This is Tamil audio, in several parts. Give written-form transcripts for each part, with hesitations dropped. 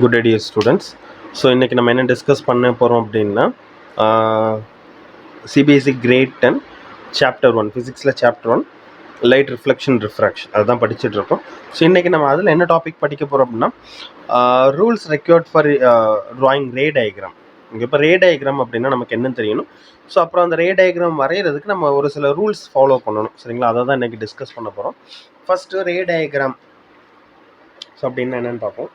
Good day students. ஸோ இன்றைக்கி நம்ம என்ன டிஸ்கஸ் பண்ண போகிறோம் அப்படின்னா சிபிஎஸ்சி கிரேட் 10 சாப்டர் 1 ஃபிசிக்ஸில் சாப்டர் 1 லைட் ரிஃப்ளெக்ஷன் ரிஃப்ராக்ஷன் அதுதான் படிச்சுட்டு இருக்கோம். ஸோ இன்றைக்கி நம்ம அதில் என்ன டாபிக் படிக்க போகிறோம் அப்படின்னா rules required for drawing ray diagram. இங்கே இப்போ ரே டயக்ராம் அப்படின்னா நமக்கு என்னன்னு தெரியணும். ஸோ அப்புறம் அந்த ரே டயக்ராம் வரைகிறதுக்கு நம்ம ஒரு சில ரூல்ஸ் ஃபாலோ பண்ணணும். சரிங்களா? அதை தான் இன்றைக்கி டிஸ்கஸ் பண்ண போகிறோம். ஃபஸ்ட்டு ரே டயக்ராம் ஸோ அப்படின்னா என்னென்னு பார்ப்போம்.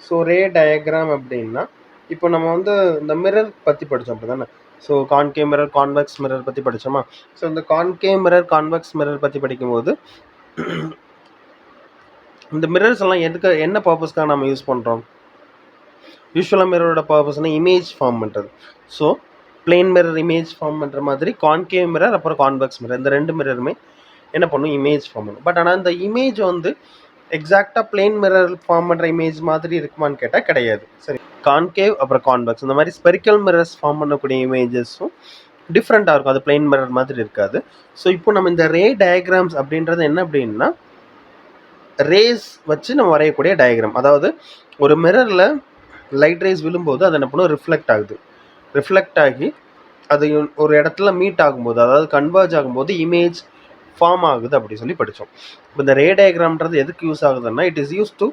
ஸோ ரே டயக்ராம் அப்படின்னா இப்போ நம்ம வந்து இந்த மிரர் பற்றி படித்தோம் அப்படி தானே. So concave mirror, convex mirror பற்றி படித்தோமா. ஸோ இந்த கான்கேவ் மிரர், கான்வெக்ஸ் மிரர் பற்றி படிக்கும்போது இந்த மிரர்ஸ் எல்லாம் என்ன பர்பஸ்க்காக நம்ம யூஸ் பண்ணுறோம்? யூஸ்வலாக மிரரோட பர்பஸ்னால் இமேஜ் ஃபார்ம் பண்ணுறது. So plane mirror image form பண்ணுற மாதிரி கான்கேவ் மிரர் அப்புறம் கான்வெக்ஸ் மிரர் இந்த ரெண்டு மிரருமே என்ன பண்ணும்? இமேஜ் ஃபார்ம் பண்ணும். பட் ஆனால் இந்த இமேஜ் வந்து எக்ஸாக்டாக பிளேன் மிரர் ஃபார்ம் பண்ணுற இமேஜ் மாதிரி இருக்குமான்னு கேட்டால் கிடையாது. சரி, கான்கேவ் அப்புறம் கான்வெக்ஸ் இந்த மாதிரி ஸ்பெரிக்கல் மிரர்ஸ் ஃபார்ம் பண்ணக்கூடிய இமேஜஸும் டிஃப்ரெண்ட்டாக இருக்கும். அது பிளேன் மிரர் மாதிரி இருக்காது. ஸோ இப்போ நம்ம இந்த ரே டயக்ராம்ஸ் அப்படின்றது என்ன அப்படின்னா ரேஸ் வச்சு நம்ம வரையக்கூடிய டயக்ராம். அதாவது ஒரு மிரரில் லைட் ரேஸ் விழும்போது அது என்ன பண்ணும்? ரிஃப்ளெக்ட் ஆகுது. ரிஃப்ளெக்ட் ஆகி அது ஒரு இடத்துல மீட் ஆகும்போது, அதாவது கன்வர்ஜ் ஆகும்போது இமேஜ் ஃபார்ம் ஆகுது அப்படி சொல்லி படித்தோம். இப்போ இந்த ரே டயக்ராம்ன்றது எதுக்கு யூஸ் ஆகுதுன்னா it is use to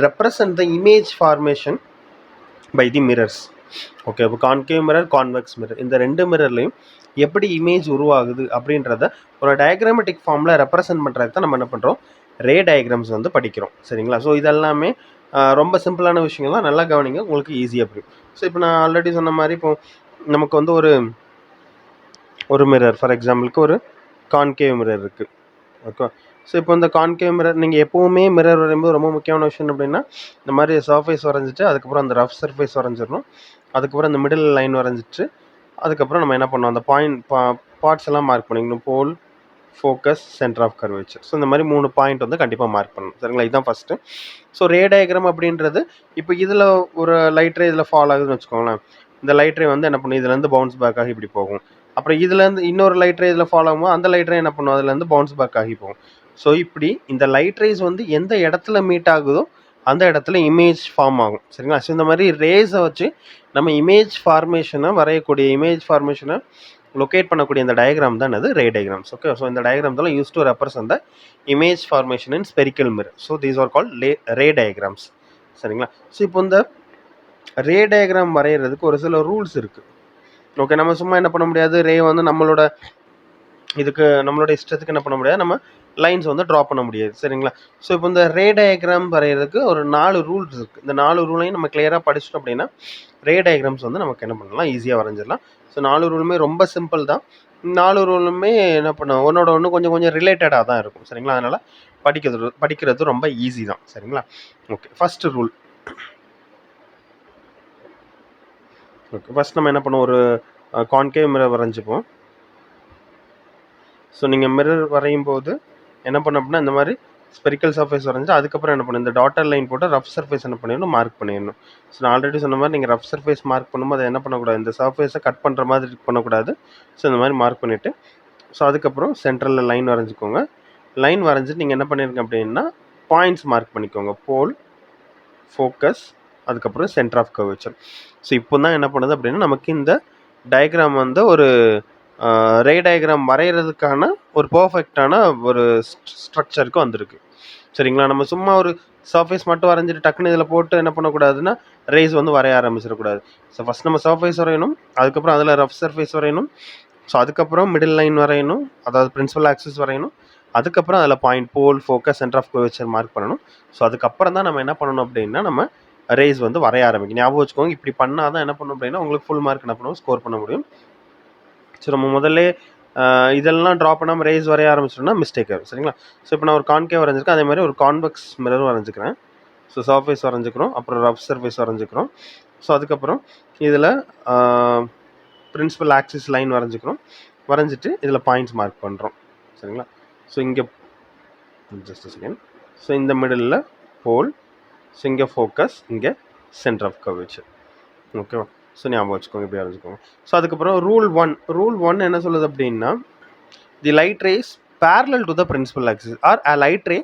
represent the image formation by the mirrors. Okay, இப்போ கான்கேவ் மிரர், கான்வெக்ஸ் மிரர் இந்த ரெண்டு மிரர்லையும் எப்படி இமேஜ் உருவாகுது அப்படின்றத ஒரு டயக்ராமேட்டிக் ஃபார்மில் ரெப்ரசன்ட் பண்ணுறதுக்கு தான் நம்ம என்ன பண்ணுறோம்? ரே டயக்ராம்ஸ் வந்து படிக்கிறோம். சரிங்களா? ஸோ இதெல்லாமே ரொம்ப சிம்பிளான விஷயங்கள் தான். நல்லா கவனிங்க, உங்களுக்கு ஈஸியாக புரியும். ஸோ இப்போ நான் ஆல்ரெடி சொன்ன மாதிரி இப்போ நமக்கு வந்து ஒரு மிரர், ஃபார் எக்ஸாம்பிளுக்கு ஒரு கான்கேவ் மிரர் இருக்குது. ஓகே, ஸோ இப்போ இந்த கான்கேவ் மிரர் நீங்கள் எப்போவுமே மிரர் வரையும்போது ரொம்ப முக்கியமான விஷயம் அப்படின்னா இந்த மாதிரி சர்ஃபேஸ் வரைஞ்சிட்டு அதுக்கப்புறம் அந்த ரஃப் சர்ஃபேஸ் வரைஞ்சிடணும். அதுக்கப்புறம் அந்த மிடில் லைன் வரைஞ்சிட்டு அதுக்கப்புறம் நம்ம என்ன பண்ணோம்? அந்த பார்ட்ஸ் எல்லாம் மார்க் பண்ணிக்கணும். Pole, focus, centre of curvature. So இந்த மாதிரி 3 பாயிண்ட் வந்து கண்டிப்பாக மார்க் பண்ணணும். சரிங்களா? இதுதான் ஃபஸ்ட்டு. ஸோ ரே டயக்ராம் அப்படின்றது இப்போ இதில் ஒரு லைட் ரே இதில் ஃபால் ஆகுதுன்னு வச்சுக்கோங்களேன். இந்த லைட் ரே வந்து என்ன பண்ணும்? இதுலேருந்து பவுன்ஸ் பேக் ஆகி இப்படி போகும். அப்புறம் இதுலேருந்து இன்னொரு லைட் ரே இதில் ஃபாலோ ஆகும்போது அந்த லைட் ரே என்ன பண்ணும்? அதுலேருந்து பவுன்ஸ் பேக் ஆகி போகும். ஸோ இப்படி இந்த லைட் ரேஸ் வந்து எந்த இடத்துல மீட் ஆகுதோ அந்த இடத்துல இமேஜ் ஃபார்ம் ஆகும். சரிங்களா? ஸோ இந்த மாதிரி ரேஸை வச்சு நம்ம இமேஜ் ஃபார்மேஷனை வரையக்கூடிய, இமேஜ் ஃபார்மேஷனை லொக்கேட் பண்ணக்கூடிய இந்த டயக்ராம் தான் அது ரே டயக்ராம்ஸ். ஓகே, ஸோ இந்த டயக்ராம் தான் use to represent the image formation in spherical mirror. So these are called ray diagrams. சரிங்களா? ஸோ இப்போ இந்த ரே டயக்ராம் வரைகிறதுக்கு ஒரு சில ரூல்ஸ் இருக்குது. ஓகே, நம்ம சும்மா என்ன பண்ண முடியாது? ரே வந்து நம்மளோட இஷ்டத்துக்கு என்ன பண்ண முடியாது? நம்ம லைன்ஸ் வந்து ட்ரா பண்ண முடியாது. சரிங்களா? ஸோ இப்போ இந்த ரே டயக்ராம் வரைகிறதுக்கு ஒரு 4 ரூல்ஸ் இருக்குது. இந்த 4 ரூலையும் நம்ம கிளியராக படிச்சிட்டோம் அப்படின்னா ரே டயக்ராம்ஸ் வந்து நமக்கு என்ன பண்ணலாம்? ஈஸியாக வரைஞ்சிடலாம். ஸோ 4 ரூலுமே ரொம்ப சிம்பிள் தான். 4 ரூலுமே என்ன பண்ணும்? ஒன்னோட ஒன்று கொஞ்சம் கொஞ்சம் ரிலேட்டடாக தான் இருக்கும். சரிங்களா? அதனால் படிக்கிறது ரொம்ப ஈஸி தான். சரிங்களா? Okay, first rule. Okay, first நம்ம என்ன பண்ணுவோம்? ஒரு கான்கேவ் மிரர் வரைஞ்சிப்போம். ஸோ நீங்கள் மிரர் வரையும் போது என்ன பண்ண அப்படின்னா இந்த மாதிரி ஸ்பெரிக்கல் சர்ஃபேஸ் வரைஞ்சி அதுக்கப்புறம் என்ன பண்ணணும்? இந்த டாட்டர் லைன் போட்டு ரஃப் சர்ஃபேஸ் என்ன பண்ணிடணும்? மார்க் பண்ணிடணும். ஸோ நான் ஆல்ரெடி சொன்ன மாதிரி நீங்கள் ரஃப் சர்ஃபேஸ் மார்க் பண்ணும்போது அதை என்ன பண்ணக்கூடாது? இந்த சர்ஃபேஸை கட் பண்ணுற மாதிரி பண்ணக்கூடாது. ஸோ இந்த மாதிரி மார்க் பண்ணிவிட்டு ஸோ அதுக்கப்புறம் சென்ட்ரலில் லைன் வரைஞ்சிக்கோங்க. லைன் வரைஞ்சிட்டு நீங்கள் என்ன பண்ணிருங்க அப்படின்னா பாயிண்ட்ஸ் மார்க் பண்ணிக்கோங்க. போல், ஃபோக்கஸ், அதுக்கப்புறம் சென்டர் ஆஃப் கர்வேச்சர். ஸோ இப்போ தான் என்ன பண்ணுது அப்படின்னா நமக்கு இந்த டயக்ராம் வந்து ஒரு ரே டயக்ராம் வரைகிறதுக்கான ஒரு பர்ஃபெக்டான ஒரு ஸ்ட்ரக்சருக்கு வந்திருக்கு. சரிங்களா? நம்ம சும்மா ஒரு சர்ஃபேஸ் மட்டும் வரைஞ்சிட்டு டக்குன்னு இதில் போட்டு என்ன பண்ணக்கூடாதுன்னா ரேஸ் வந்து வரைய ஆரம்பிச்சிடக்கூடாது. ஸோ ஃபஸ்ட் நம்ம சர்ஃபேஸ் வரையணும், அதுக்கப்புறம் அதில் ரஃப் சர்ஃபேஸ் வரையணும், ஸோ அதுக்கப்புறம் மிடில் லைன் வரையணும், அதாவது பிரின்சிபல் ஆக்சிஸ் வரையணும், அதுக்கப்புறம் அதில் point, pole, focus, centre of curvature mark பண்ணணும். ஸோ அதுக்கப்புறம் தான் நம்ம என்ன பண்ணணும் அப்படின்னா நம்ம ரேஸ் வந்து வரைய ஆரம்பிக்கணும். ஞாபகம் வச்சுக்கோங்க, இப்படி பண்ணால் தான் என்ன பண்ணணும் அப்படின்னா உங்களுக்கு ஃபுல் மார்க் என்ன பண்ணுவோம்? ஸ்கோர் பண்ண முடியும். ஸோ நம்ம முதல்ல இதெல்லாம் ட்ரா பண்ணாமல் ரேஸ் வரைய ஆரம்பிச்சிட்டோம்னா மிஸ்டேக் ஆகும். சரிங்களா? ஸோ இப்போ நான் ஒரு கான்கேவ் வரைஞ்சிருக்கேன், அதே மாதிரி ஒரு கான்வெக்ஸ் மிரரும் வரைஞ்சிக்கிறேன். ஸோ சர்ஃபேஸ் வரைஞ்சிக்கிறோம், அப்புறம் ரஃப் சர்ஃபேஸ் வரைஞ்சிக்கிறோம். ஸோ அதுக்கப்புறம் இதில் பிரின்சிபல் ஆக்சிஸ் லைன் வரைஞ்சிட்டு இதில் பாயிண்ட்ஸ் மார்க் பண்ணுறோம். சரிங்களா? ஸோ இங்கே ஜஸ்ட் செகண்ட். ஸோ இந்த மிடில் போல், ஸோ இங்கே ஃபோக்கஸ், இங்கே சென்டர் ஆஃப் கர்வேச்சர். ஓகேவா? ஸோ ஞாபகம் வச்சுக்கோங்க, இப்படி வரைஞ்சிக்கோங்க. ஸோ அதுக்கப்புறம் ரூல் ஒன் என்ன சொல்லுது அப்படின்னா தி light race parallel to the principal axis or a light ray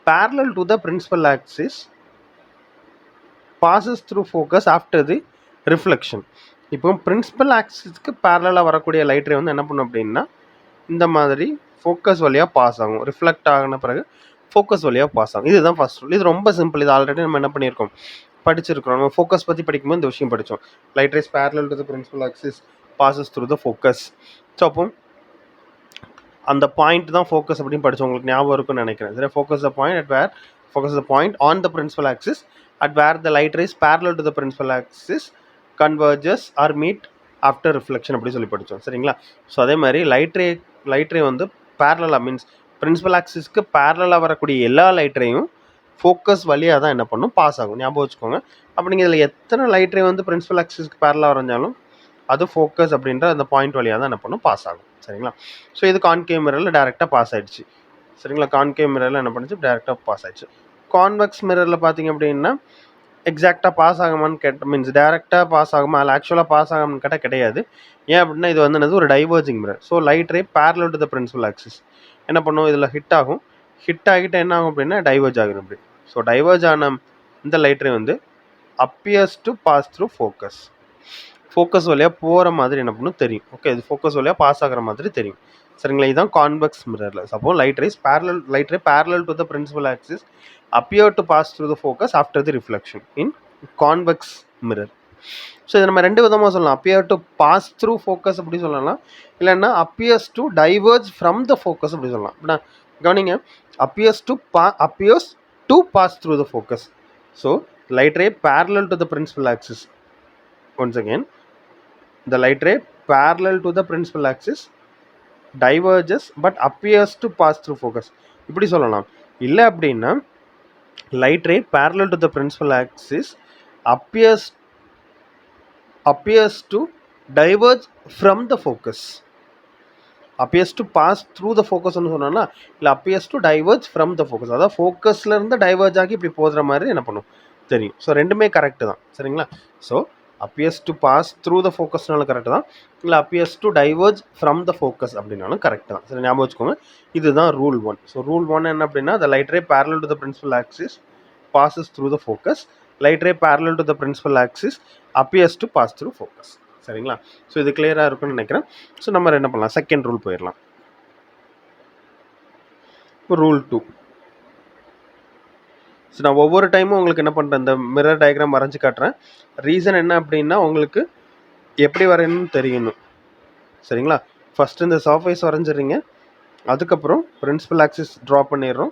parallel to the principal axis bosses through focus after the reflection. இப்போ பிரின்சிபல் ஆக்சிஸ்க்கு பேரலாக வரக்கூடிய லைட் ரே வந்து என்ன பண்ணும் அப்படின்னா இந்த மாதிரி ஃபோக்கஸ் வழியாக பாஸ் ஆகும். ரிஃப்ளெக்ட் ஆகின பிறகு ஃபோக்கஸ் வழியாக பாஸ் ஆகும். இதுதான் ஃபர்ஸ்ட் ரூல். இது ரொம்ப சிம்பிள். இது ஆல்ரெடி நம்ம என்ன பண்ணியிருக்கோம், படிச்சிருக்கிறோம். நம்ம ஃபோக்கஸ் பற்றி படிக்கும்போது இந்த விஷயம் படித்தோம். Light rays parallel to the principal axis passes through the focus. So அப்போ அந்த பாயிண்ட் தான் ஃபோக்கஸ் அப்படின்னு படித்தோம். உங்களுக்கு ஞாபகம் இருக்குன்னு நினைக்கிறேன். சரி, focus the point at where focus the point on the principal axis at where the light rays parallel to the principal axis converges or meet after reflection அப்படி சொல்லி படித்தோம். சரிங்களா? ஸோ அதே மாதிரி லைட் ரே வந்து பேரலாக மீன்ஸ் பிரின்சிபல் ஆக்சிஸ்க்கு பேரலாக வரக்கூடிய எல்லா லைட் ரேயும் ஃபோக்கஸ் வழியாக தான் என்ன பண்ணும், பாஸ் ஆகும். ஞாபகம் வச்சுக்கோங்க. அப்போ நீங்கள் இதில் எத்தனை லைட் ரே வந்து பிரின்சிபல் ஆக்சிஸ்க்கு பேரலாக வரைஞ்சாலும் அது ஃபோக்கஸ் அப்படின்ற அந்த பாயிண்ட் வழியாக தான் என்ன பண்ணும், பாஸ் ஆகும். சரிங்களா? ஸோ இது கான்கேவ் மிரரில் டேரெக்டாக பாஸ் ஆகிடுச்சு. சரிங்களா? கான்கேவ் மிரரில் என்ன பண்ணுச்சு, டேரெக்டாக பாஸ் ஆகிடுச்சு. கான்வெக்ஸ் மிரரில் பார்த்தீங்க அப்படின்னா எக்ஸாக்டாக பாஸ் ஆகுமான்னு மீன்ஸ் டேரெக்டாக பாஸ் ஆகுமா இல்லை ஆக்சுவலாக பாஸ் ஆகும்னு கேட்டால் கிடையாது. ஏன் அப்படின்னா இது வந்து என்னது, ஒரு diverging mirror. So light ray parallel to the principal axis என்ன பண்ணும், இதில் ஹிட் ஆகும். ஹிட் ஆகிட்டு என்ன ஆகும் அப்படின்னா டைவர்ஜ் ஆகும் இப்படி. ஸோ டைவர்ஜ் ஆன இந்த லைட் ரே வந்து appears to pass through focus. Focus வழியாக போகிற மாதிரி என்ன பண்ணும் தெரியும். ஓகே, இது ஃபோக்கஸ் வழியாக பாஸ் ஆகிற மாதிரி தெரியும். சரிங்களா? இதுதான் கான்வெக்ஸ் மிரரில். Suppose light ray parallel to the principal axis appear to pass through the focus after the reflection in convex mirror. So இதை நம்ம ரெண்டு விதமாக சொல்லலாம். appear to pass through focus அப்படி சொல்லலாம், இல்லைன்னா appears to diverge from the focus அப்படி சொல்லலாம். அப்படின்னா கவனிங்க, appears to pass through the focus. So light ray parallel to the principal axis. Once again, the light ray parallel to the principal axis diverges but appears to pass through focus இப்படி சொல்லலாம். இல்லை அப்படின்னா light ray parallel to the principal axis appears to diverge from the focus. appears to pass through the focus னு சொன்னா இல்ல appears to diverge from the focus. அதாவது ஃபோக்கஸ்ல இருந்து டைவர்ஜ் ஆகி இப்படி போகிற மாதிரி என்ன பண்ணும் தெரியும். ஸோ ரெண்டுமே கரெக்ட் தான். சரிங்களா? So appears to pass through the focusனாலும் கரெக்ட் தான், இல்லை appears to diverge from the focus அப்படின்னாலும் கரெக்ட் தான். சரி, ஞாபகம் வச்சுக்கோங்க. இதுதான் ரூல் 1. ஸோ ரூல் 1 என்ன அப்படின்னா the light ray parallel to the principal axis passes through the focus. light ray parallel to the principal axis appears to pass through focus. சரிங்களா? ஸோ இது கிளியராக இருக்குன்னு நினைக்கிறேன். ஸோ நம்ம என்ன பண்ணலாம், செகண்ட் ரூல் போயிடலாம். ரூல் 2. ஸோ நான் ஒவ்வொரு டைமும் உங்களுக்கு என்ன பண்ணுறேன், இந்த மிரர் டயக்ராம் வரைஞ்சி காட்டுறேன். ரீசன் என்ன அப்படின்னா உங்களுக்கு எப்படி வரையணும்னு தெரியணும். சரிங்களா? ஃபஸ்ட்டு இந்த சர்ஃபேஸ் வரைஞ்சிடுறீங்க, அதுக்கப்புறம் பிரின்சிபல் ஆக்சிஸ் ட்ரா பண்ணிடுறோம்.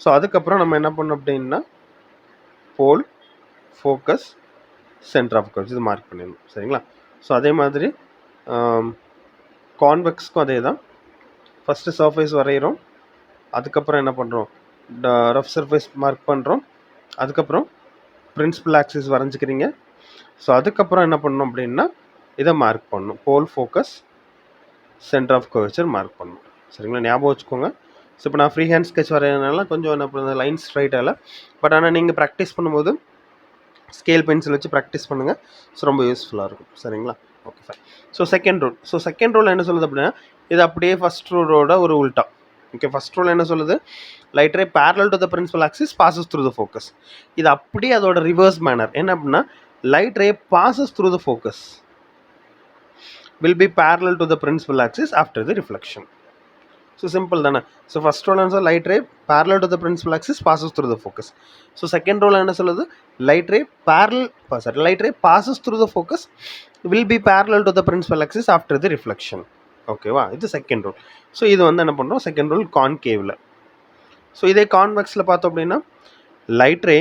ஸோ அதுக்கப்புறம் நம்ம என்ன பண்ணோம் அப்படின்னா போல், ஃபோக்கஸ், சென்டர் ஆஃப் கர்வ்ஸ் இது மார்க் பண்ணிடணும். சரிங்களா? ஸோ அதே மாதிரி கான்வெக்ஸ்க்கும் அதே தான். ஃபஸ்ட்டு சர்ஃபேஸ் வரைகிறோம், அதுக்கப்புறம் என்ன பண்ணுறோம், ரஃப் சர்ஃபேஸ் மார்க் பண்ணுறோம், அதுக்கப்புறம் பிரின்சிபல் ஆக்சிஸ் வரைஞ்சிக்கிறீங்க. ஸோ அதுக்கப்புறம் என்ன பண்ணணும் அப்படின்னா இதை மார்க் பண்ணணும், pole, focus, centre of கர்வ்ச்சர் mark பண்ணணும். சரிங்களா? ஞாபகம் வச்சுக்கோங்க. ஸோ இப்போ நான் ஃப்ரீ ஹேண்ட் ஸ்கெட்ச் வரைகிறதுனால கொஞ்சம் என்ன பண்ணுறது, லைன் ஸ்ட்ரைட்டாக இல்லை. பட் ஆனால் நீங்கள் ப்ராக்டிஸ் பண்ணும்போது ஸ்கேல் பென்சில் வச்சு ப்ராக்டிஸ் பண்ணுங்கள். ஸோ ரொம்ப யூஸ்ஃபுல்லாக இருக்கும். சரிங்களா? Okay, fine. So second rule என்ன சொல்லுது அப்படின்னா இது அப்படியே ஃபஸ்ட் ரூலோட ஒரு உல்ட்டா. ஓகே, ஃபஸ்ட் ரூல் என்ன சொல்லுது, light ray parallel to the principal axis passes through the focus. இது அப்படியே அதோட ரிவர்ஸ் மேனர். என்ன அப்படின்னா light ray passes through the focus will be parallel to the principal axis after the reflection. So simple தானே. ஸோ ஃபஸ்ட் ரூல் என்ன, light ray parallel to the principal axis passes through the focus. So second rule என்ன சொல்லுது, light ray passes through the focus will be parallel to the principal axis after the reflection. ஓகேவா? இது செகண்ட் ரூல். ஸோ இது வந்து என்ன பண்ணுறோம், செகண்ட் ரூல் கான்கேவில். ஸோ இதே கான்வெக்ஸில் பார்த்தோம் அப்படின்னா light ray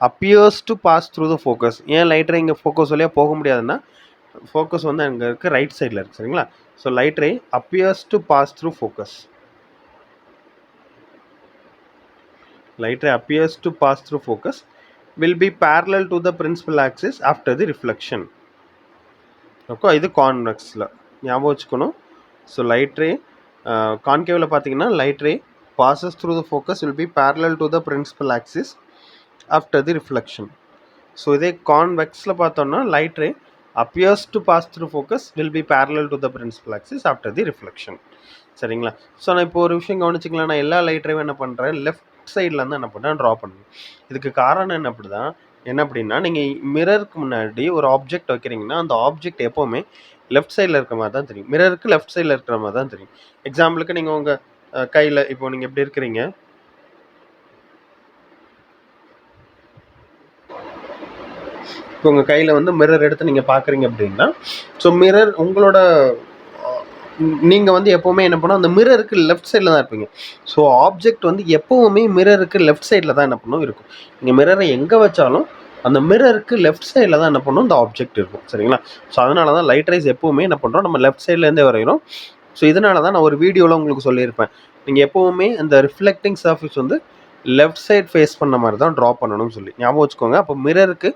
appears to pass through the focus. ஏன் லைட் ரே இங்கே ஃபோக்கஸ் வழியாக போக முடியாதுன்னா ஃபோக்கஸ் வந்து அங்கே இருக்குது, ரைட் சைடில் இருக்குது. சரிங்களா? So light ray appears to pass through focus. light ray appears to pass through focus will be parallel to the principal axis after the reflection. Okay, இது கான்வெக்ஸில் ஞாபகம் வச்சுக்கணும். ஸோ லைட் ரே கான்கேவில் பார்த்தீங்கன்னா light ray passes through the focus will be parallel to the principal axis after the reflection. So இதே கான்வெக்ஸில் பார்த்தோம்னா light ray appears to pass through focus will be parallel to the principal axis after the reflection. சரிங்களா? ஸோ நான் இப்போ ஒரு விஷயம் கவனிச்சிங்களா, நான் எல்லா லைட் ரேவும் என்ன பண்ணுறேன், லெஃப்ட் சைடில் இருந்து என்ன பண்ணுறேன், ட்ரா பண்ணுவேன். இதுக்கு காரணம் என்ன, அப்படி தான் என்ன அப்படின்னா, நீங்கள் மிரருக்கு முன்னாடி ஒரு ஆப்ஜெக்ட் வைக்கிறீங்கன்னா, அந்த ஆப்ஜெக்ட் எப்போவுமே லெஃப்ட் சைடில் இருக்கிற மாதிரி தான் தெரியும். மிரருக்கு லெஃப்ட் சைடில் இருக்கிற மாதிரி தான் தெரியும். எக்ஸாம்பிளுக்கு நீங்கள் உங்கள் கையில் இப்போ நீங்கள் எப்படி இருக்கிறீங்க, இப்போ உங்கள் கையில் வந்து மிரர் எடுத்து நீங்கள் பார்க்குறீங்க அப்படின்னா, ஸோ மிரர் உங்களோட நீங்கள் வந்து எப்போவுமே என்ன பண்ணணும், அந்த மிரருக்கு லெஃப்ட் சைடில் தான் இருப்பீங்க. ஸோ ஆப்ஜெக்ட் வந்து எப்போவுமே மிரருக்கு லெஃப்ட் சைடில் தான் என்ன பண்ணணும் இருக்கும். நீங்கள் மிரரை எங்கே வச்சாலும் அந்த மிரருக்கு லெஃப்ட் சைடில் தான் என்ன பண்ணணும், இந்த ஆப்ஜெக்ட் இருக்கும். சரிங்களா? ஸோ அதனால தான் லைட் ரைஸ் எப்போவுமே என்ன பண்ணுறோம், நம்ம லெஃப்ட் சைட்லேருந்தே வரைகிறோம். ஸோ இதனால தான் நான் ஒரு வீடியோவில் உங்களுக்கு சொல்லியிருப்பேன், நீங்கள் எப்போவுமே அந்த ரிஃப்ளெக்டிங் சர்ஃபேஸ் வந்து லெஃப்ட் சைட் ஃபேஸ் பண்ண மாதிரி தான் ட்ரா பண்ணணும்னு சொல்லி ஞாபகம் வச்சுக்கோங்க. அப்போ மிரருக்கு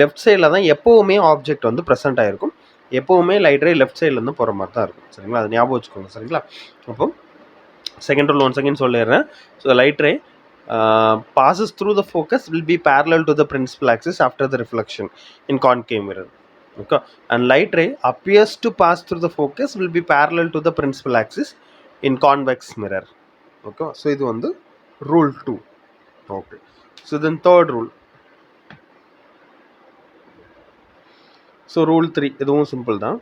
லெஃப்ட் சைடில் தான் எப்போவுமே ஆப்ஜெக்ட் வந்து ப்ரெசென்ட் ஆகிருக்கும். எப்போவுமே லைட் ரே லெஃப்ட் சைட்லேருந்து போகிற மாதிரி தான் இருக்கும். சரிங்களா? அது ஞாபகம் வச்சுக்கோங்க. சரிங்களா? அப்போ செகண்ட் ரூல் ஒன் செகண்ட் சொல்லிடுறேன். So light ray passes through the focus will be parallel to the principal axis after the reflection in concave mirror. Okay, and light ray appears to pass through the focus will be parallel to the principal axis in convex mirror. Okay, so இது வந்து rule 2. Okay, so then third rule. So rule 3 இதுவும் சிம்பிள் தான்.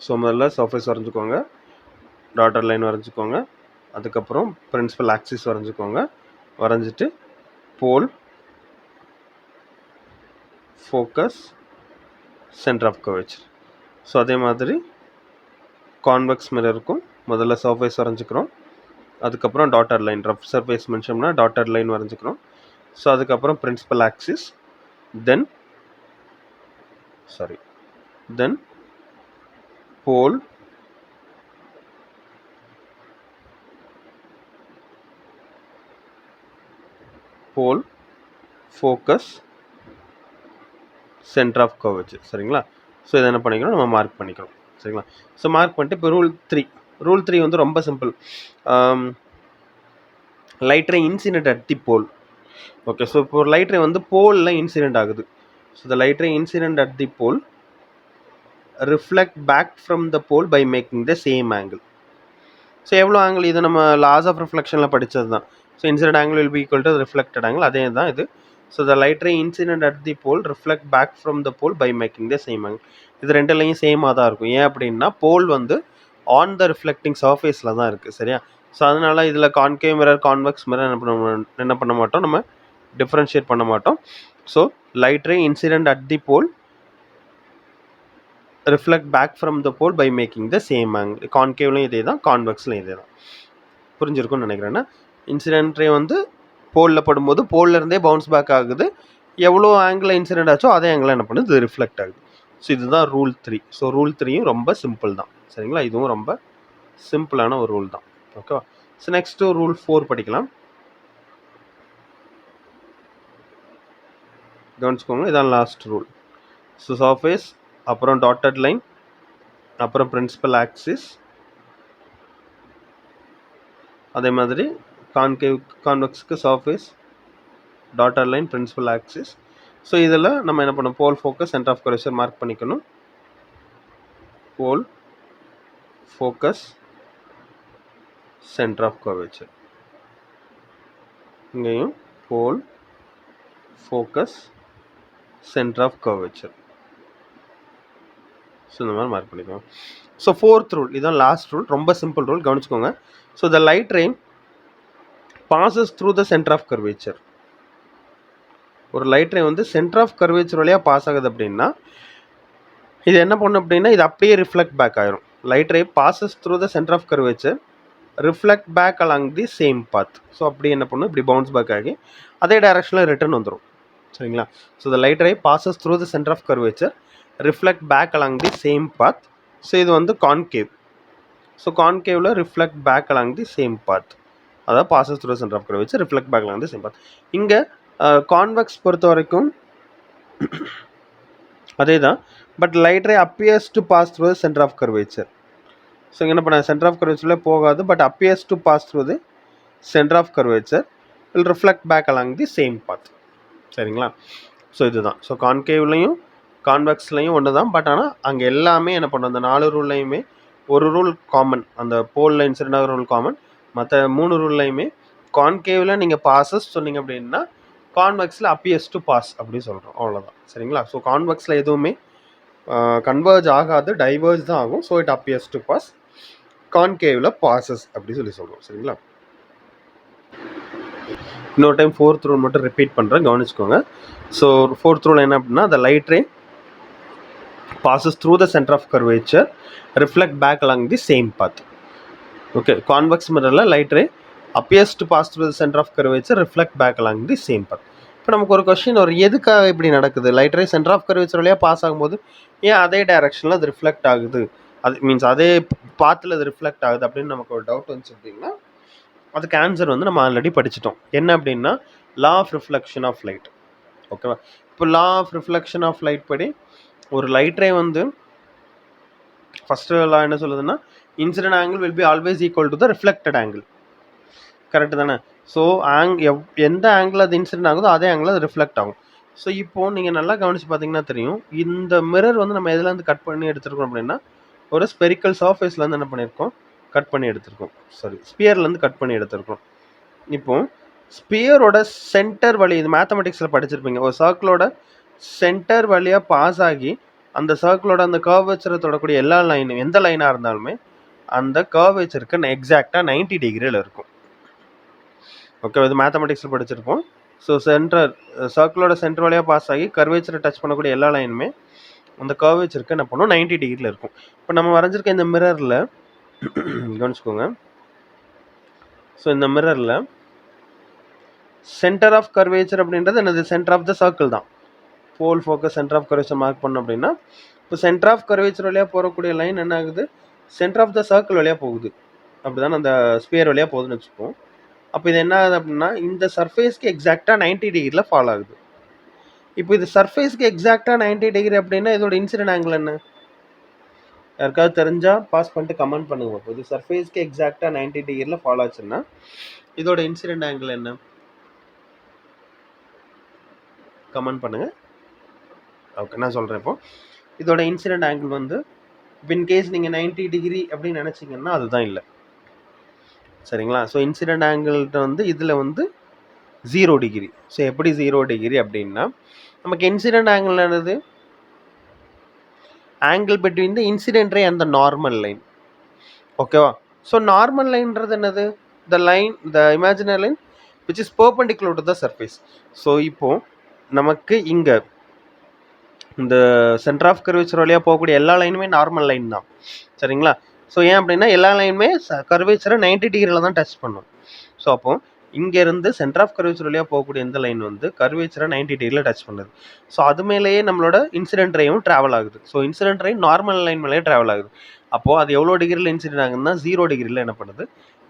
ஸோ முதல்ல சர்ஃபேஸ் வரைஞ்சிக்கோங்க, டாட்டர் லைன் வரைஞ்சிக்கோங்க, அதுக்கப்புறம் பிரின்சிபல் ஆக்சிஸ் வரைஞ்சிக்கோங்க. வரைஞ்சிட்டு pole, focus, centre of curvature. So அதே மாதிரி கான்வெக்ஸ் மிரருக்கும் முதல்ல சர்ஃபேஸ் வரைஞ்சிக்கிறோம், அதுக்கப்புறம் டாட்டர் லைன், ரஃப் சர்ஃபேஸ் மென்ஷன்னா டாட்டர் லைன் வரைஞ்சிக்கிறோம். ஸோ அதுக்கப்புறம் principal axis, then pole, focus, centre of curvature. சரிங்களா? ஸோ இதை என்ன பண்ணிக்கிறோம், நம்ம மார்க் பண்ணிக்கிறோம். சரிங்களா? ஸோ மார்க் பண்ணிட்டு இப்போ ரூல் த்ரீ வந்து ரொம்ப simple. Light ray incident at the pole. Okay, so இப்போ லைட் ரே வந்து போலில் இன்சிடென்ட் ஆகுது. So the light ray incident at the pole reflect back from the pole by making the same angle. So எவ்வளோ ஆங்கிள், இது நம்ம லாஸ் ஆஃப் ரிஃப்ளெக்ஷனில் படித்தது தான். So incident angle will be equal to reflected angle, அதே தான் இது. So the light ray incident at the pole reflect back from the pole by making the same angle. இது ரெண்டுலையும் சேமாக தான் இருக்கும். ஏன் அப்படின்னா போல் வந்து ஆன் த ரிஃப்ளெக்டிங் சர்ஃபேஸில் தான் இருக்குது. சரியா? ஸோ அதனால் இதில் கான்கேவ் மிரர், கான்வெக்ஸ் மிரர் என்ன பண்ண மாட்டோம், நம்ம டிஃப்ரென்ஷியேட் பண்ண மாட்டோம். So light ray incident at the pole reflect back from the pole by making the same angle. கான்கேவ்லையும் இதே தான், கான்வெக்ஸ்லையும் இதே தான். புரிஞ்சிருக்கும்னு நினைக்கிறேன்னா, இன்சிடென்ட் ரே வந்து போலில் படும்போது போல்லேருந்தே பவுன்ஸ் பேக் ஆகுது. எவ்வளோ ஆங்கிளில் இன்சிடென்ட் ஆச்சோ அதே ஆங்கிளில் என்ன பண்ணுது, இது ரிஃப்ளெக்ட் ஆகுது. ஸோ இதுதான் ரூல் 3. ஸோ ரூல் 3யும் ரொம்ப சிம்பிள் தான். சரிங்களா? இதுவும் ரொம்ப சிம்பிளான ஒரு ரூல் தான். ஓகேவா? ஸோ நெக்ஸ்ட்டு ரூல் 4 படிக்கலாம். கவனிச்சுக்கோங்க, இதான் லாஸ்ட் ரூல். ஸோ சர்ஃபேஸ், அப்புறம் டாட்டட் லைன், அப்புறம் பிரின்சிபல் ஆக்சிஸ், அதே மாதிரி கான்வெக்ஸ்க்கு surface, dotted line, principal axis. So இதில் நம்ம என்ன பண்ணணும், pole, focus, centre of curvature mark பண்ணிக்கணும். Pole, focus, centre of curvature. இங்கேயும் pole, focus, centre of curvature. So இந்த மாதிரி மார்க் பண்ணிக்கோங்க. ஸோ 4th ரூல், இதுதான் லாஸ்ட் ரூல், ரொம்ப சிம்பிள் ரூல், கவனிச்சுக்கோங்க. So the light ray passes through the centre of curvature. ஒரு லைட் ரே வந்து சென்டர் ஆஃப் கர்வேச்சர் வழியாக பாஸ் ஆகுது அப்படின்னா இது என்ன பண்ணும் அப்படின்னா, இது அப்படியே ரிஃப்ளெக்ட் பேக் ஆயிரும். Light ray passes through the centre of curvature reflect back along the same path. So அப்படி என்ன பண்ணும், இப்படி பவுன்ஸ் பேக் ஆகி அதே டைரக்ஷனில் ரிட்டர்ன் வந்துடும். சரிங்களா? So the light ray passes through the centre of curvature reflect back along the same path. So இது வந்து கான்கேவ். ஸோ கான்கேவில் reflect back along the same path, அதாவது passes through centre of curvature reflect back along the same path. இங்கே கான்வெக்ஸ் பொறுத்த வரைக்கும் அதே தான், but light ray appears to pass through centre of curvature. So இங்கே என்ன பண்ண, சென்டர் ஆஃப் கர்வேச்சரில் போகாது, but appears to pass through the centre of curvature will reflect back along the same path. சரிங்களா? ஸோ இதுதான். ஸோ கான்கேவ்லையும் கான்வெக்ஸ்லையும் ஒன்று தான், பட் ஆனால் அங்கே எல்லாமே என்ன பண்ணும், அந்த 4 ரூல்லையுமே ஒரு ரூல் காமன், அந்த போலில் இன்சிடென்ட் ஆகிற ரூல் காமன், மற்ற 3 ரூல்லையுமே கான்கேவில் நீங்கள் பாசஸ் சொன்னீங்க அப்படின்னா கான்வெக்ஸில் அப்பியர்ஸ் டு பாஸ் அப்படின்னு சொல்கிறோம், அவ்வளோதான். சரிங்களா? ஸோ கான்வெக்ஸில் எதுவுமே கன்வர்ஜ் ஆகாது, டைவர்ஜ் தான் ஆகும். So it appears to pass. கான்கேவில் பாசஸ் அப்படி சொல்கிறோம். சரிங்களா? இன்னொரு டைம் 4th ரூல் மட்டும் ரிப்பீட் பண்ணுறேன், கவனிச்சுக்கோங்க. ஸோ 4th ரூல் என்ன அப்படின்னா, the light ray passes through the center of curvature, reflect back along the same path. Okay, convex மிரரில் light ray appears to pass through the center of curvature, reflect back along the same path. இப்போ நமக்கு ஒரு கொஸ்டின் வரும், எதுக்காக இப்படி நடக்குது? Light ray centre of curvature வழியாக பாஸ் ஆகும்போது ஏன் அதே டைரக்ஷனில் அது ரிஃப்ளெக்ட் ஆகுது, அது மீன்ஸ் அதே பாத்தில் அது ரிஃப்ளெக்ட் ஆகுது அப்படின்னு நமக்கு ஒரு டவுட் வந்துச்சு அப்படின்னா, அதுக்கு ஆன்சர் வந்து நம்ம ஆல்ரெடி படிச்சிட்டோம். என்ன அப்படின்னா, law of reflection of light. ஓகேவா? இப்போ law of reflection of light படி ஒரு லைட் ரே வந்து ஃபஸ்ட்டு லா என்ன சொல்லுதுன்னா, incident angle will be always equal to the reflected angle. Correct தானே? ஸோ எந்த ஆங்கிள் அது இன்சிடென்ட் ஆகுதோ அதே ஆங்கிள் அது ரிஃப்ளெக்ட் ஆகும். ஸோ இப்போது நீங்கள் நல்லா கவனித்து பார்த்தீங்கன்னா தெரியும், இந்த மிரர் வந்து நம்ம எதுலேருந்து கட் பண்ணி எடுத்துருக்கோம் அப்படின்னா, ஒரு ஸ்பெரிக்கல் சர்ஃபேஸ்லேருந்து என்ன பண்ணியிருக்கோம், கட் பண்ணி எடுத்துருக்கோம். ஸ்பியர்லேருந்து கட் பண்ணி எடுத்துருக்கோம். இப்போது ஸ்பியரோட சென்டர் வழி, இது மேத்தமெட்டிக்ஸில் படிச்சிருப்பீங்க, ஒரு சர்க்கிளோட சென்டர் வழியாக பாஸ் ஆகி அந்த சர்க்கிளோட அந்த கர்வேச்சரை தொடக்கூடிய எல்லா லைனும், எந்த லைனாக இருந்தாலுமே அந்த கர்வேச்சருக்கு எக்ஸாக்டாக 90 டிகிரியில் இருக்கும். ஓகே, இது மேத்தமெட்டிக்ஸில் படிச்சிருப்போம். ஸோ சர்க்கிளோட சென்டர் வழியாக பாஸ் ஆகி கர்வேச்சரை டச் பண்ணக்கூடிய எல்லா லைனுமே அந்த கர்வேச்சருக்கு என்ன பண்ணும், 90 டிகிரியில் இருக்கும். இப்போ நம்ம வரைஞ்சிருக்க இந்த மிரரில் கவனிச்சுக்கோங்க. ஸோ இந்த மிரரில் சென்டர் ஆஃப் கர்வேச்சர் அப்படின்றது என்னது, சென்டர் ஆஃப் த சர்க்கிள் தான். Pole focus centre of curvature mark பண்ணோம் அப்படின்னா, இப்போ சென்டர் ஆஃப் கர்வேச்சர் வழியாக போகக்கூடிய லைன் என்ன ஆகுது, சென்டர் ஆஃப் த சர்க்கிள் வழியாக போகுது. அப்படி தானே அந்த ஸ்பியர் வழியாக போகுதுன்னு வச்சுப்போம். அப்போ இது என்ன ஆகுது அப்படின்னா, இந்த சர்ஃபேஸ்க்கு எக்ஸாக்டாக 90 டிகிரியில் ஃபாலோ ஆகுது. இப்போ இது சர்ஃபேஸ்க்கு எக்ஸாக்டாக 90 டிகிரி அப்படின்னா இதோட இன்சிடென்ட் ஆங்கிள் என்ன? யாருக்காவது தெரிஞ்சால் பாஸ் பண்ணிட்டு கமெண்ட் பண்ணுங்க. இப்போ இது சர்ஃபேஸ்க்கு எக்ஸாக்டாக 90 டிகிரியில் ஃபாலோ ஆச்சுன்னா இதோட இன்சிடென்ட் ஆங்கிள் என்ன? கமெண்ட் பண்ணுங்கள். ஓகே, நான் சொல்கிறேன். இப்போ இதோட இன்சிடென்ட் ஆங்கிள் வந்து இன்கேஸ் நீங்கள் 90 டிகிரி அப்படின்னு நினச்சிங்கன்னா அதுதான் இல்லை. சரிங்களா? ஸோ இன்சிடென்ட் ஆங்கிள்கிட்ட வந்து இதில் வந்து 0 டிகிரி. ஸோ எப்படி 0 டிகிரி அப்படின்னா, நமக்கு இன்சிடென்ட் ஆங்கிள் என்னது, angle between the incident ray and the normal line. ஓகேவா? ஸோ நார்மல் லைன்றது என்னது, the imaginary line which is perpendicular to the surface. So இப்போது நமக்கு இங்கே இந்த சென்டர் ஆஃப் கர்வேச்சர் வழியாக போகக்கூடிய எல்லா லைனுமே நார்மல் லைன் தான். சரிங்களா? ஸோ ஏன் அப்படின்னா எல்லா லைனுமே கர்வேச்சரை 90 டிகிரியில் தான் டச் பண்ணும். ஸோ அப்போது இங்கேருந்து சென்டர் ஆஃப் கர்வேச்சர் வழியாக போகக்கூடிய இந்த லைன் வந்து கர்வேச்சரை 90 டிகிரியில் டச் பண்ணுது. ஸோ அது மேலேயே நம்மளோட இன்சிடென்ட் ரேயும் ட்ராவல் ஆகுது. So incident ray normal line மேலேயே ட்ராவல் ஆகுது. அப்போது அது எவ்வளோ டிகிரியில் இன்சிடென்ட் ஆகுதுன்னா 0 டிகிரியில் என்ன பண்ணுது,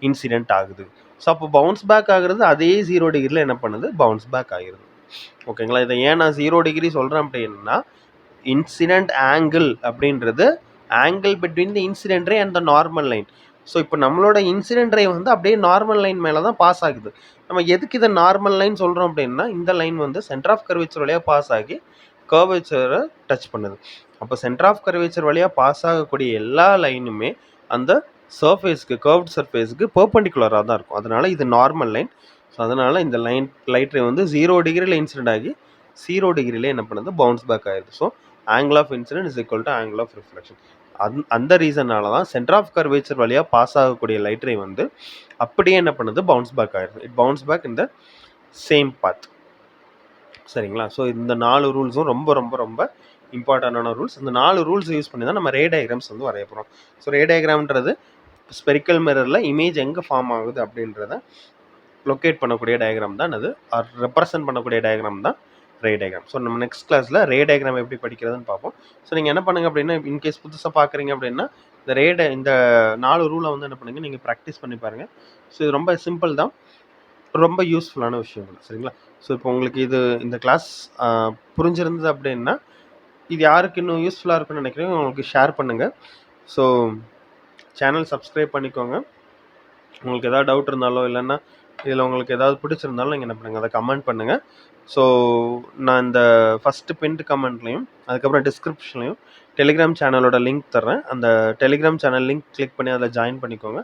இன்சிடென்ட் ஆகுது. ஸோ அப்போ பவுன்ஸ் பேக் ஆகுறது அதே 0 டிகிரியில் என்ன பண்ணுது, பவுன்ஸ் பேக் ஆகிருது. ஓகேங்களா? இதை ஏன் நான் 0 டிகிரி சொல்கிறேன் அப்படின்னா, இன்சிடென்ட் ஆங்கிள் அப்படின்றது angle between the incident ray and the normal line. So இப்போ நம்மளோட இன்சிடென்ட் ரே வந்து அப்படியே நார்மல் லைன் மேலே தான் பாஸ் ஆகுது. நம்ம எதுக்கு இதை நார்மல் லைன் சொல்கிறோம் அப்படின்னா, இந்த லைன் வந்து சென்டர் ஆஃப் கர்வேச்சர் வழியாக பாஸ் ஆகி கர்வேச்சரை டச் பண்ணுது. அப்போ சென்டர் ஆஃப் கர்வேச்சர் வழியாக பாஸ் ஆகக்கூடிய எல்லா லைனுமே அந்த சர்ஃபேஸ்க்கு, கர்வ்ட் சர்ஃபேஸ்க்கு பெர்பெண்டிகுலராக தான் இருக்கும். அதனால் இது நார்மல் லைன். ஸோ அதனால் இந்த லைட் ரே வந்து 0 டிகிரியில் இன்சிடென்ட் ஆகி 0 டிகிரியில் என்ன பண்ணுது, பவுன்ஸ் பேக் ஆகிடுது. So angle of incident is equal to angle of reflection. அந்த ரீசனால தான் சென்டர் ஆஃப் கர்வேச்சர் வழியாக பாஸ் ஆகக்கூடிய லைட் ரே வந்து அப்படியே என்ன பண்ணுது, பவுன்ஸ் பேக் ஆகிடுது. It bounce back in the same path. சரிங்களா? ஸோ இந்த 4 ரூல்ஸும் ரொம்ப ரொம்ப ரொம்ப இம்பார்ட்டண்டான ரூல்ஸ். இந்த 4 ரூல்ஸ் யூஸ் பண்ணி தான் நம்ம ரே டயக்ராம்ஸ் வந்து வரைய போகிறோம். ஸோ ரே டயக்ராம்ன்றது ஸ்பெரிக்கல் மிரரில் இமேஜ் எங்கே ஃபார்ம் ஆகுது அப்படின்றத லொக்கேட் பண்ணக்கூடிய டயக்ராம் தான் அது, ரெப்ரசன்ட் பண்ணக்கூடிய டயக்ராம் தான் ரே டயக்ராம். ஸோ நம்ம நெக்ஸ்ட் கிளாஸில் ரே டயக்ராம் எப்படி படிக்கிறதுன்னு பார்ப்போம். ஸோ நீங்கள் என்ன பண்ணுங்கள் அப்படின்னா, இன்கேஸ் புதுசாக பார்க்குறீங்க அப்படின்னா இந்த 4 ரூலை வந்து என்ன பண்ணுங்கள், நீங்கள் ப்ராக்டிஸ் பண்ணி பாருங்கள். ஸோ இது ரொம்ப சிம்பிள் தான், ரொம்ப யூஸ்ஃபுல்லான விஷயங்கள். சரிங்களா? ஸோ இப்போ உங்களுக்கு இந்த கிளாஸ் புரிஞ்சிருந்தது அப்படின்னா, இது யாருக்கு இன்னும் யூஸ்ஃபுல்லாக இருக்குன்னு நினைக்கிறீங்க உங்களுக்கு ஷேர் பண்ணுங்கள். ஸோ சேனல் சப்ஸ்கிரைப் பண்ணிக்கோங்க. உங்களுக்கு எதாவது டவுட் இருந்தாலோ இல்லைன்னா இதில் உங்களுக்கு ஏதாவது பிடிச்சிருந்தாலும் நீங்கள் என்ன பண்ணுங்கள், அதை கமெண்ட் பண்ணுங்கள். ஸோ நான் இந்த ஃபஸ்ட்டு பின்ட் கமெண்ட்லேயும் அதுக்கப்புறம் டிஸ்கிரிப்ஷன்லையும் டெலிகிராம் சேனலோட லிங்க் தர்றேன். அந்த டெலிகிராம் சேனல் லிங்க் கிளிக் பண்ணி அதில் ஜாயின் பண்ணிக்கோங்க.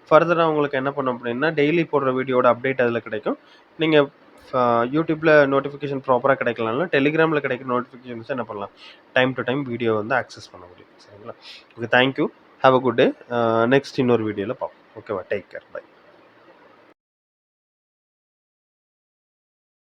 ஃபர்தராக உங்களுக்கு என்ன பண்ணும் அப்படின்னா, டெய்லி போடுற வீடியோட அப்டேட் அதில் கிடைக்கும். நீங்கள் யூடியூப்பில் நோட்டிஃபிகேஷன் ப்ராப்பராக கிடைக்கலனாலும் டெலிகிராமில் கிடைக்கிற நோட்டிஃபிகேஷன்ஸை என்ன பண்ணலாம், டைம் டு டைம் வீடியோ வந்து ஆக்சஸ் பண்ண முடியும். சரிங்களா? Okay, thank you. Have a good day. Next இன்னொரு வீடியோவில் பார்ப்போம். ஓகேவா? Take care. பை.